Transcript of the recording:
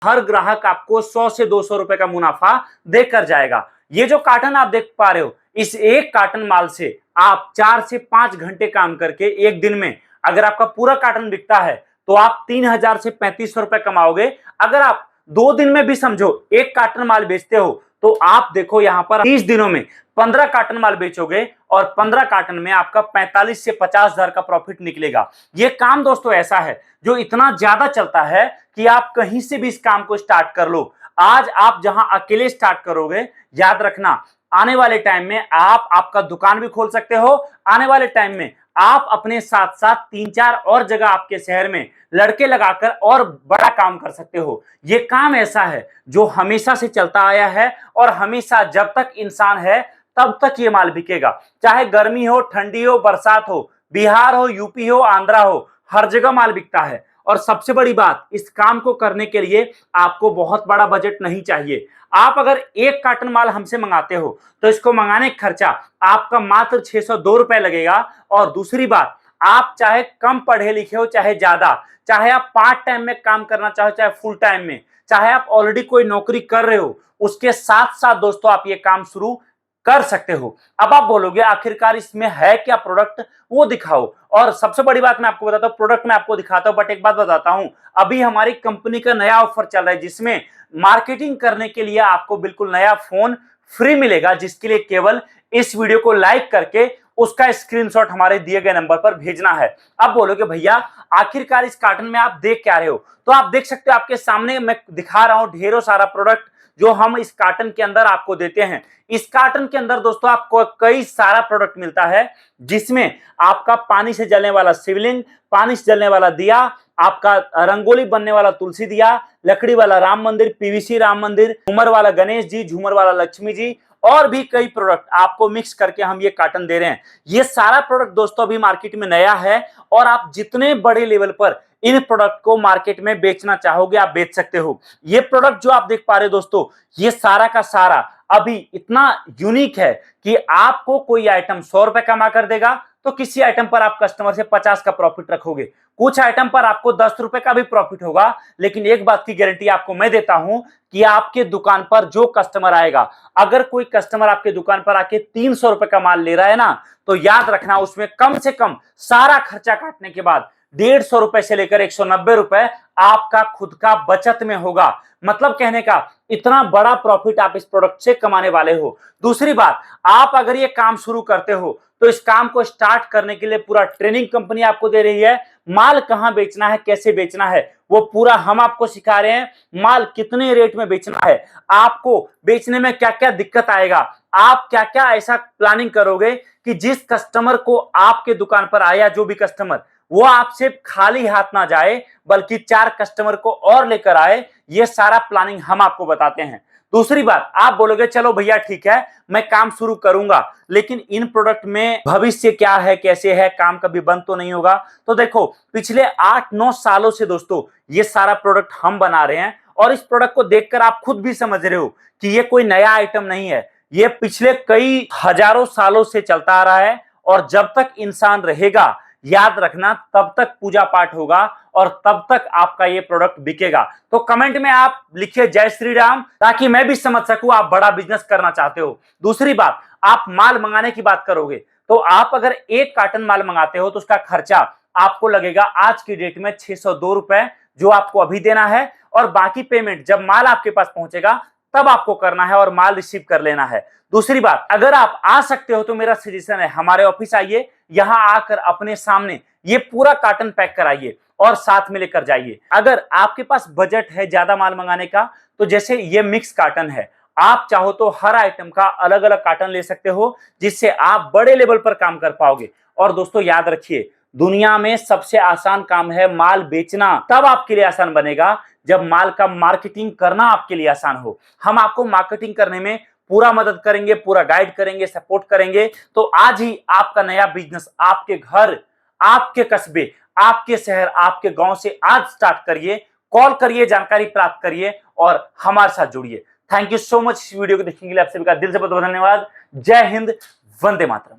हर ग्राहक आपको 100 से 200 रुपए का मुनाफा देकर जाएगा। ये जो कार्टन आप देख पा रहे हो, इस एक कार्टन माल से आप 4 से 5 घंटे काम करके एक दिन में अगर आपका पूरा कार्टन बिकता है तो आप 3000 से 3500 रुपए कमाओगे। अगर आप 2 दिन में भी समझो एक कार्टन माल बेचते हो तो आप देखो यहां पर 30 दिनों में 15 कार्टन माल बेचोगे और 15 कार्टन में आपका 45 से 50 हजार का प्रॉफिट निकलेगा। ये काम दोस्तों ऐसा है जो इतना ज्यादा चलता है कि आप कहीं से भी इस काम को स्टार्ट कर लो। आज आप जहां अकेले स्टार्ट करोगे, याद रखना आने वाले टाइम में आप आपका दुकान भी खोल सकते हो। आने वाले टाइम में आप अपने साथ साथ 3-4 और जगह आपके शहर में लड़के लगाकर और बड़ा काम कर सकते हो। ये काम ऐसा है जो हमेशा से चलता आया है और हमेशा जब तक इंसान है तब तक ये माल बिकेगा। चाहे गर्मी हो, ठंडी हो, बरसात हो, बिहार हो, यूपी हो, आंध्रा हो, हर जगह माल बिकता है। और सबसे बड़ी बात, इस काम को करने के लिए आपको बहुत बड़ा बजट नहीं चाहिए। आप अगर एक कार्टन माल हमसे मंगाते हो तो इसको मंगाने का खर्चा आपका मात्र 602 रुपए लगेगा। और दूसरी बात, आप चाहे कम पढ़े लिखे हो चाहे ज्यादा, चाहे आप पार्ट टाइम में काम करना चाहो चाहे फुल टाइम में, चाहे आप ऑलरेडी कोई नौकरी कर रहे हो, उसके साथ साथ दोस्तों आप ये काम शुरू कर सकते हो। अब आप बोलोगे आखिरकार इसमें है क्या प्रोडक्ट, वो दिखाओ। और सबसे बड़ी बात मैं आपको बताता हूं, प्रोडक्ट मैं आपको दिखाता हूं, बट एक बात बताता हूं, अभी हमारी कंपनी का नया ऑफर चल रहा है जिसमें मार्केटिंग करने के लिए आपको बिल्कुल नया फोन फ्री मिलेगा, जिसके लिए केवल इस वीडियो को लाइक करके उसका स्क्रीनशॉट हमारे दिए गए नंबर पर भेजना है। अब बोलोगे भैया आखिरकार इस कार्टन में आप देख क्या रहे हो, तो आप देख सकते हो आपके सामने मैं दिखा रहा हूं ढेरों सारा प्रोडक्ट जो हम इस कार्टन के अंदर आपको देते हैं। इस कार्टन के अंदर दोस्तों आपको कई सारा प्रोडक्ट मिलता है जिसमें आपका पानी से जलने वाला शिवलिंग, पानी से जलने वाला दिया, आपका रंगोली बनने वाला तुलसी दिया, लकड़ी वाला राम मंदिर, पीवीसी राम मंदिर, झूमर वाला गणेश जी, झूमर वाला लक्ष्मी जी, और भी कई प्रोडक्ट आपको मिक्स करके हम ये कार्टन दे रहे हैं। ये सारा प्रोडक्ट दोस्तों अभी मार्केट में नया है और आप जितने बड़े लेवल पर इन प्रोडक्ट को मार्केट में बेचना चाहोगे आप बेच सकते हो। ये प्रोडक्ट जो आप देख पा रहे हो दोस्तों, ये सारा का सारा अभी इतना यूनिक है कि आपको कोई आइटम 100 रुपए कमा कर देगा तो किसी आइटम पर आप कस्टमर से 50 का प्रॉफिट रखोगे, कुछ आइटम पर आपको 10 रुपए का भी प्रॉफिट होगा। लेकिन एक बात की गारंटी आपको मैं देता हूं कि आपके दुकान पर जो कस्टमर आएगा, अगर कोई कस्टमर आपके दुकान पर आके 300 रुपए का माल ले रहा है ना, तो याद रखना उसमें कम से कम सारा खर्चा काटने के बाद 150 रुपए से लेकर 190 रुपए आपका खुद का बचत में होगा। मतलब कहने का इतना बड़ा प्रॉफिट आप इस प्रोडक्ट से कमाने वाले हो। दूसरी बात, आप अगर ये काम शुरू करते हो तो इस काम को स्टार्ट करने के लिए पूरा ट्रेनिंग कंपनी आपको दे रही है। माल कहां बेचना है, कैसे बेचना है, वो पूरा हम आपको सिखा रहे हैं। माल कितने रेट में बेचना है, आपको बेचने में क्या क्या दिक्कत आएगा, आप क्या क्या ऐसा प्लानिंग करोगे कि जिस कस्टमर को आपके दुकान पर आया, जो भी कस्टमर, वो आपसे खाली हाथ ना जाए बल्कि 4 कस्टमर को और लेकर आए। ये सारा प्लानिंग हम आपको बताते हैं। दूसरी बात, आप बोलोगे चलो भैया ठीक है मैं काम शुरू करूंगा, लेकिन इन प्रोडक्ट में भविष्य क्या है, कैसे है, काम कभी बंद तो नहीं होगा। तो देखो पिछले 8-9 सालों से दोस्तों ये सारा प्रोडक्ट हम बना रहे हैं और इस प्रोडक्ट को देखकर आप खुद भी समझ रहे हो कि ये कोई नया आइटम नहीं है, ये पिछले कई हजारों सालों से चलता आ रहा है। और जब तक इंसान रहेगा, याद रखना, तब तक पूजा पाठ होगा और तब तक आपका ये प्रोडक्ट बिकेगा। तो कमेंट में आप लिखिए जय श्री राम, ताकि मैं भी समझ सकूं आप बड़ा बिजनेस करना चाहते हो। दूसरी बात, आप माल मंगाने की बात करोगे तो आप अगर एक कार्टन माल मंगाते हो तो उसका खर्चा आपको लगेगा आज की डेट में 602 रुपए, जो आपको अभी देना है। और बाकी पेमेंट जब माल आपके पास पहुंचेगा तब आपको करना है और माल रिसीव कर लेना है। दूसरी बात, अगर आप आ सकते हो तो मेरा सजेशन है हमारे ऑफिस आइए, यहां आकर अपने सामने ये पूरा कार्टन पैक कराइए और साथ में लेकर जाइए। अगर आपके पास बजट है ज्यादा माल मंगाने का, तो जैसे ये मिक्स कार्टन है, आप चाहो तो हर आइटम का अलग अलग कार्टन ले सकते हो, जिससे आप बड़े लेवल पर काम कर पाओगे। और दोस्तों याद रखिए, दुनिया में सबसे आसान काम है माल बेचना। तब आपके लिए आसान बनेगा जब माल का मार्केटिंग करना आपके लिए आसान हो। हम आपको मार्केटिंग करने में पूरा मदद करेंगे, पूरा गाइड करेंगे, सपोर्ट करेंगे। तो आज ही आपका नया बिजनेस आपके घर, आपके कस्बे, आपके शहर, आपके गांव से आज स्टार्ट करिए। कॉल करिए, जानकारी प्राप्त करिए और हमारे साथ जुड़िए। थैंक यू सो मच इस वीडियो को देखने के लिए आप सभी का दिल से बहुत बहुत धन्यवाद। जय हिंद, वंदे मातरम।